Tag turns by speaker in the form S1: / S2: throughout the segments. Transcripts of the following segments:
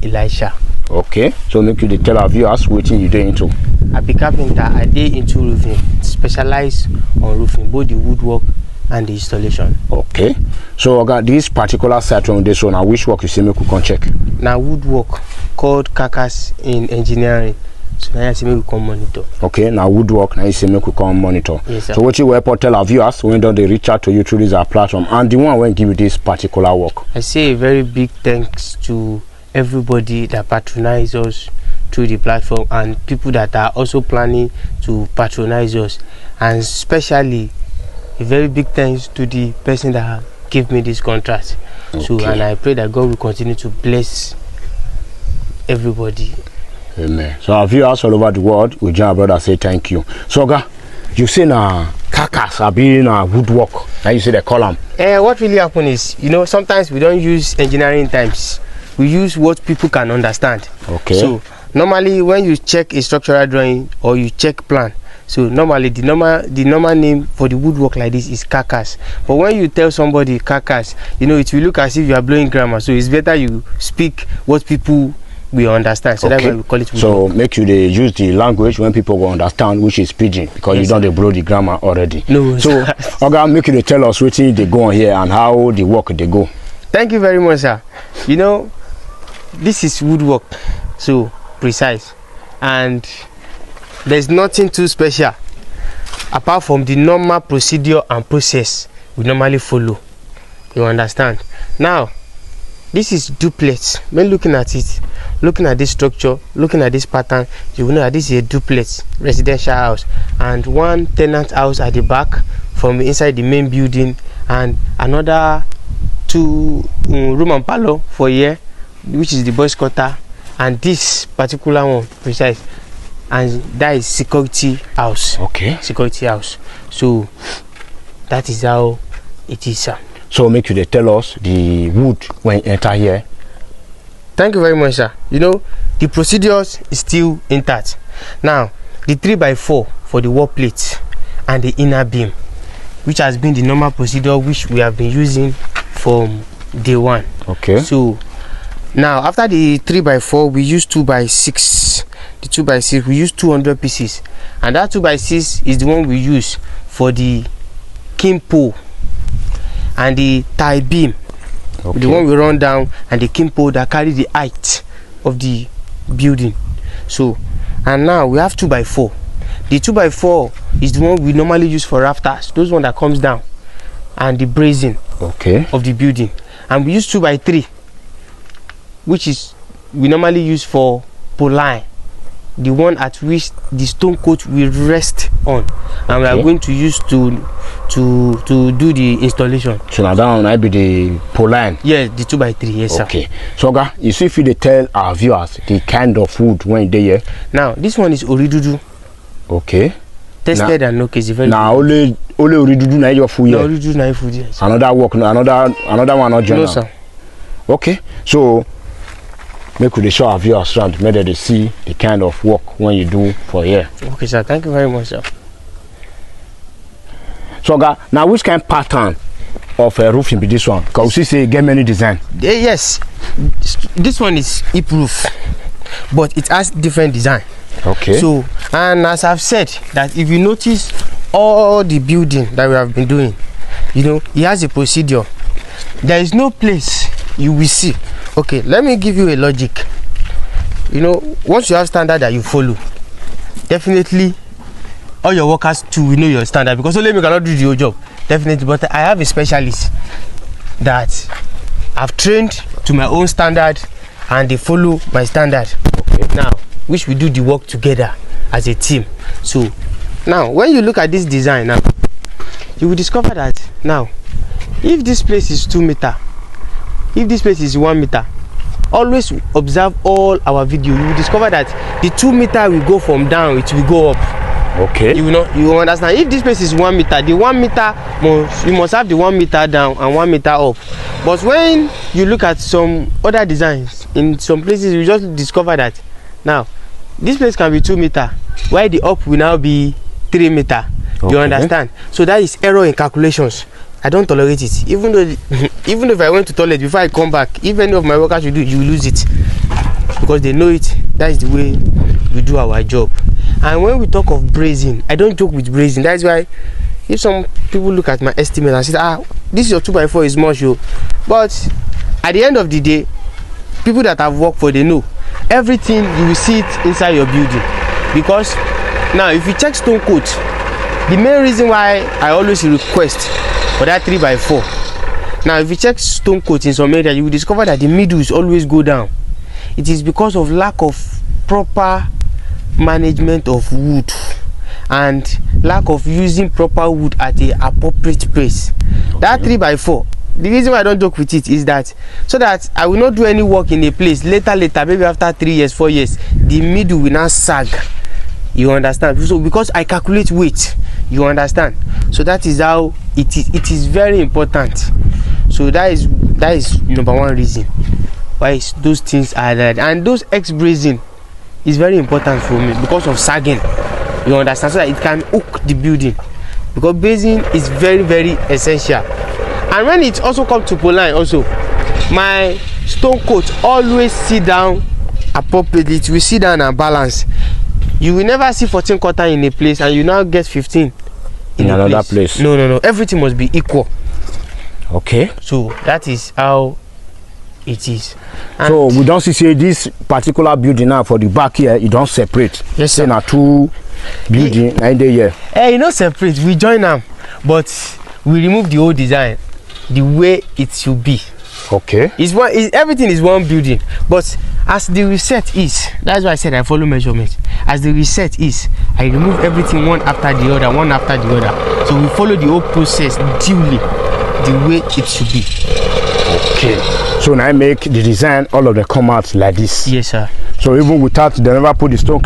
S1: Elisha.
S2: Okay, so make you tell our viewers what you do into.
S1: I be carpenter. I dey into roofing, specialize on roofing, both the woodwork and the installation.
S2: Okay, so I got this particular site on this one. I wish work you see me could come check.
S1: Now woodwork called Kakas in engineering. So now I see me we come monitor.
S2: Okay, now woodwork now you see me could come monitor.
S1: Yes, sir.
S2: So what you will tell our viewers when don't they reach out to you through this our platform and the one when give you this particular work.
S1: I say a very big thanks to everybody that patronize us through the platform and people that are also planning to patronize us, and especially a very big thanks to the person that gave me this contract. Okay. So and I pray that God will continue to bless everybody. Amen.
S2: So our viewers all over the world, we join our brother say thank you. So you say na Kakas are being woodwork. Now you say they call them.
S1: What really happened is, you know, sometimes we don't use engineering terms. We use what people can understand. Okay. So normally when you check a structural drawing or you check plan, so normally the normal name for the woodwork like this is Kakas. But when you tell somebody Kakas, you know, it will look as if you are blowing grammar. So it's better you speak what people will understand. So that's why we call it woodwork. So
S2: make you they use the language when people will understand, which is pidgin, because yes, you don't blow the grammar already. No. So okay, make you tell us what they go on here and how the work they go.
S1: Thank you very much, sir. You know, this is woodwork, so precise, and there's nothing too special apart from the normal procedure and process we normally follow. You understand? Now, this is duplex. When looking at it, looking at this structure, looking at this pattern, you will know that this is a duplex residential house and one tenant house at the back from inside the main building, and another 2 room and parlor for here, which is the boys' quarter, and this particular one precise, and that is security house. Okay. Security house. So that is how it is, sir.
S2: So make you they tell us the wood when enter here.
S1: Thank you very much, sir. You know, the procedures is still intact. Now, the 3x4 for the wall plate and the inner beam, which has been the normal procedure which we have been using from day one. Okay. So now after the 3x4, we use 2x6. The 2x6 we use 200 pieces, and that 2x6 is the one we use for the king pole and the tie beam. Okay. The one we run down, and the king pole that carry the height of the building. So, and now we have 2x4. The 2x4 is the one we normally use for rafters, those one that comes down, and the bracing of the building. And we use 2x3, which is we normally use for pole line, the one at which the stone coat will rest on, and we are going to use to do the installation. So now that one might be the pole line. Yes, the 2x3. Yes, sir. Okay. So you see if you tell our viewers the kind of wood when they here. Now this one is oridudu. Okay. Tested and no case. Now only oridudu na your food here. No oridudu na food here. Another work, another one not journal. No, sir. Okay. So make we show our viewers around, make they see the kind of work when you do for here. Okay, sir. Thank you very much, sir. So now which kind of pattern of roofing be this one? Because you say get many design. Yes, this one is hip roof, but it has different design. Okay. So, and as I've said, that if you notice all the building that we have been doing, you know, it has a procedure. There is no place you will see. Okay, let me give you a logic. You know, once you have standard that you follow, definitely all your workers too will know your standard, because only me cannot do the whole job. Definitely, but I have a specialist that I've trained to my own standard, and they follow my standard. Okay. Now, which we do the work together as a team. So now, when you look at this design now, you will discover that now, if this place is 2 meters, if this place is 1 meter, always observe all our video. You will discover that the 2 meter will go from down, it will go up. Okay. You know, you understand. If this place is 1 meter, the 1 meter you must have the 1 meter down and 1 meter up. But when you look at some other designs, in some places you just discover that now this place can be 2 meter, while the up will now be 3 meter. Okay. You understand? So that is error in calculations. I don't tolerate it. Even if I went to toilet before I come back, if any of my workers will do, you will lose it. because they know it. That is the way we do our job. And when we talk of brazing, I don't joke with brazing. That's why if some people look at my estimate and say, this your 2x4 is much, but at the end of the day, people that have worked for, they know everything. You will see it inside your building. Because now if you check stone coat, the main reason why I always request for that 3x4, now if you check stone coat in some area, you will discover that the middles always go down. It is because of lack of proper management of wood and lack of using proper wood at a appropriate place. Okay. That 3x4, the reason why I don't joke with it is that so that I will not do any work in a place later, maybe after 3 years, 4 years, the middle will not sag. You understand? So because I calculate weight, you understand? So that is how it is. It is very important. So that is number one reason why those things are there. And those X brazing is very important for me because of sagging. You understand? So that it can hook the building, because brazing is very, very essential. And when it also comes to poline, also my stone coat always sit down appropriately. We sit down and balance. You will never see 14 quarter in a place and you now get 15 in another place. No. Everything must be equal.
S2: Okay.
S1: So that is how it is. And
S2: so we don't see this particular building now for the back here. You don't separate.
S1: Yes, sir.
S2: Now two building 9 day here.
S1: You know, separate. We join them, but we remove the old design, the way it should be.
S2: Okay.
S1: Everything is one building, but as the reset is, that's why I said I follow measurement. As the reset is, I remove everything one after the other. So we follow the whole process duly, the way it should be.
S2: Okay. So now I make the design, all of them come out like this.
S1: Yes, sir.
S2: So even without they never put the stone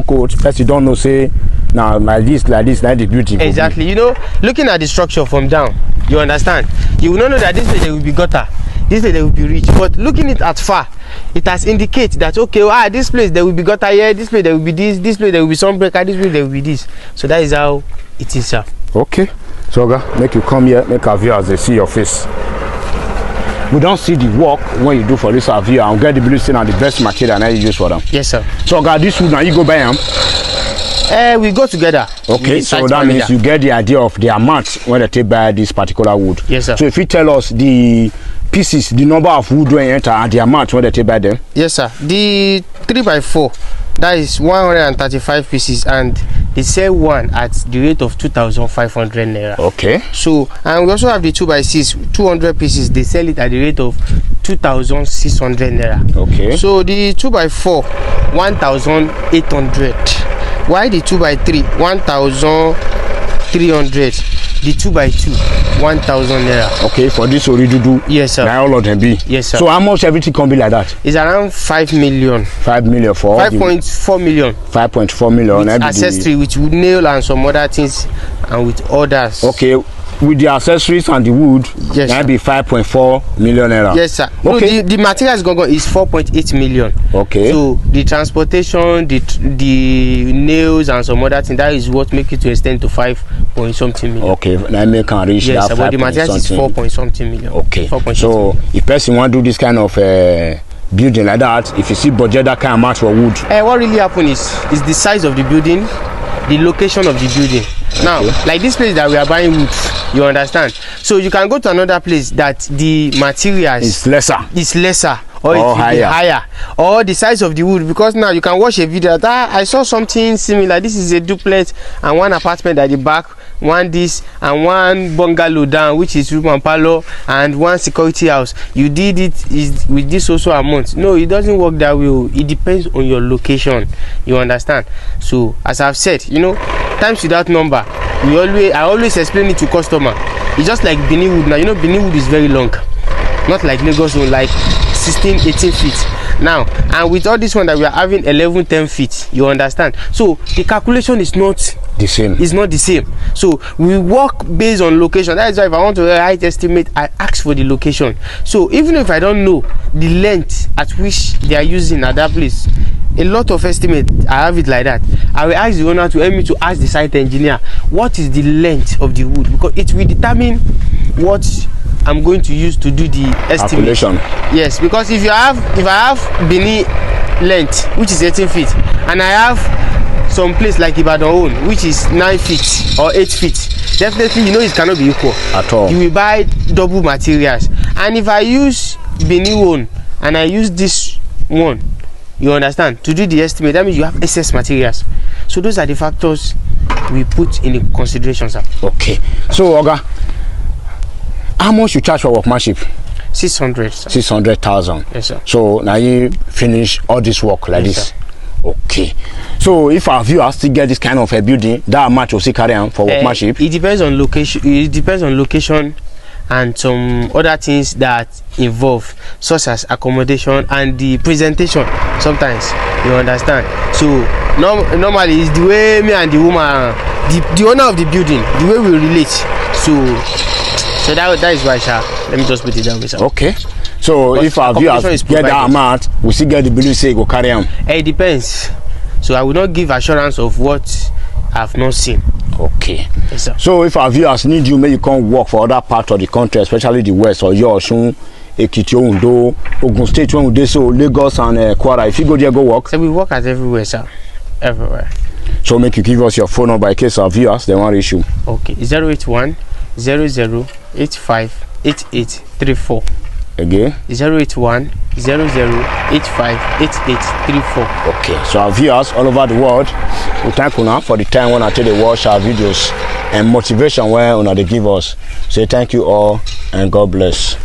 S2: coat, first you don't know, say now like this, like the beauty.
S1: Exactly. You know, looking at the structure from down, you understand. You will not know that this way there will be gutter, this way there will be rich. But looking it at far, it has indicated that okay, this place there will be gutter here, this place there will be this place there will be some breaker, this place there will be this. So that is how it is, sir.
S2: Okay. So make you come here, make our viewers they see your face. We don't see the work when you do for this view and get the blue and the best material and you use for them.
S1: Yes, sir.
S2: So this wood now you go buy them.
S1: We go together.
S2: Okay, so that means you get the idea of the amount when they take buy this particular wood.
S1: Yes, sir.
S2: So if you tell us the pieces, the number of wood when you enter and the amount when they take buy them.
S1: Yes, sir. The 3x4, that is 135 pieces, and they sell one at the rate of 2,500 naira.
S2: Okay.
S1: So, and we also have the 2x6, 200 pieces. They sell it at the rate of 2,600 naira.
S2: Okay.
S1: So the 2x4, 1,800. Why the 2x3, 1,300. The 2x2, 1,000 naira.
S2: Okay, for this oridudu.
S1: Yes, sir.
S2: Now all of them be.
S1: Yes, sir.
S2: So how much everything can be like that?
S1: It's around 5 million.
S2: 5 million for
S1: 5.4 million.
S2: 5.4 million.
S1: With accessory, with wood nail and some other things, and with others.
S2: Okay, with the accessories and the wood,
S1: yes,
S2: that be 5.4 million naira.
S1: Yes, sir.
S2: Okay.
S1: No, the materials is 4.8 million.
S2: Okay.
S1: So the transportation, the nails and some other thing, that is what make it to extend to 5 point something million.
S2: Okay, now make can reach
S1: yes,
S2: that 5
S1: but the materials is 4 point something million.
S2: Okay.
S1: 4.
S2: So if person want to do this kind of building like that, if you see budget that kind of amount for wood.
S1: What really happen is the size of the building, the location of the building. Now, like this place that we are buying wood, you understand? So you can go to another place that the materials
S2: is lesser.
S1: Or it will be higher, or the size of the wood, because now you can watch a video that I saw something similar. This is a duplex and one apartment at the back, one this and one bungalow down, which is room and parlor, and one security house. You did it with this also amount. No, it doesn't work that way. It depends on your location. You understand? So as I've said, you know, times without number, I always explain it to customer. It's just like Benin wood. Now you know Benin wood is very long, not like Lagos wood, like 16-18 feet now, and with all this one that we are having 11-10 feet, you understand? So the calculation is not
S2: the same.
S1: It's not the same. So we work based on location. That is why if I want to write estimate, I ask for the location. So even if I don't know the length at which they are using at that place, a lot of estimate I have it like that. I will ask the owner to help me to ask the site engineer what is the length of the wood, because it will determine what I'm going to use to do the estimation.
S2: Calculation.
S1: Yes, because if I have Benin length, which is 18 feet, and I have some place like Ibadan own, which is 9 feet or 8 feet, definitely you know it cannot be equal
S2: at all.
S1: You will buy double materials. And if I use Benin one and I use this one, you understand, to do the estimate, that means you have excess materials. So those are the factors we put in the consideration, sir.
S2: Okay. So Oga, how much you charge for workmanship?
S1: 600, sir.
S2: 600,000.
S1: Yes, sir.
S2: So now you finish all this work like
S1: yes,
S2: this.
S1: Sir.
S2: Okay. So if our viewers still get this kind of a building, that much will still carry on for workmanship?
S1: It depends on location. It depends on location and some other things that involve, such as accommodation and the presentation. Sometimes, you understand. So normally it's the way me and the woman, the owner of the building, the way we relate. So that is why, sir. Let me just put it that way, sir.
S2: Okay. So but if our viewers get that amount, we still get the building say go carry on?
S1: It depends. So I will not give assurance of what I've not seen.
S2: Okay.
S1: Yes, sir.
S2: So if our viewers need you, may you come work for other parts of the country, especially the west, or Yosun, Ekiti, Ondo, Ogun State, when they so Lagos and Kwara. If you go there, go work.
S1: So we work at everywhere, sir. Everywhere.
S2: So make you give us your phone number in case our viewers they want to issue.
S1: Okay. 081 0085 8834.
S2: Again?
S1: 081 0085 8834.
S2: Okay, so our viewers all over the world, we thank you for the time when I tell they watch our videos and motivation where they give us. Say thank you all and God bless.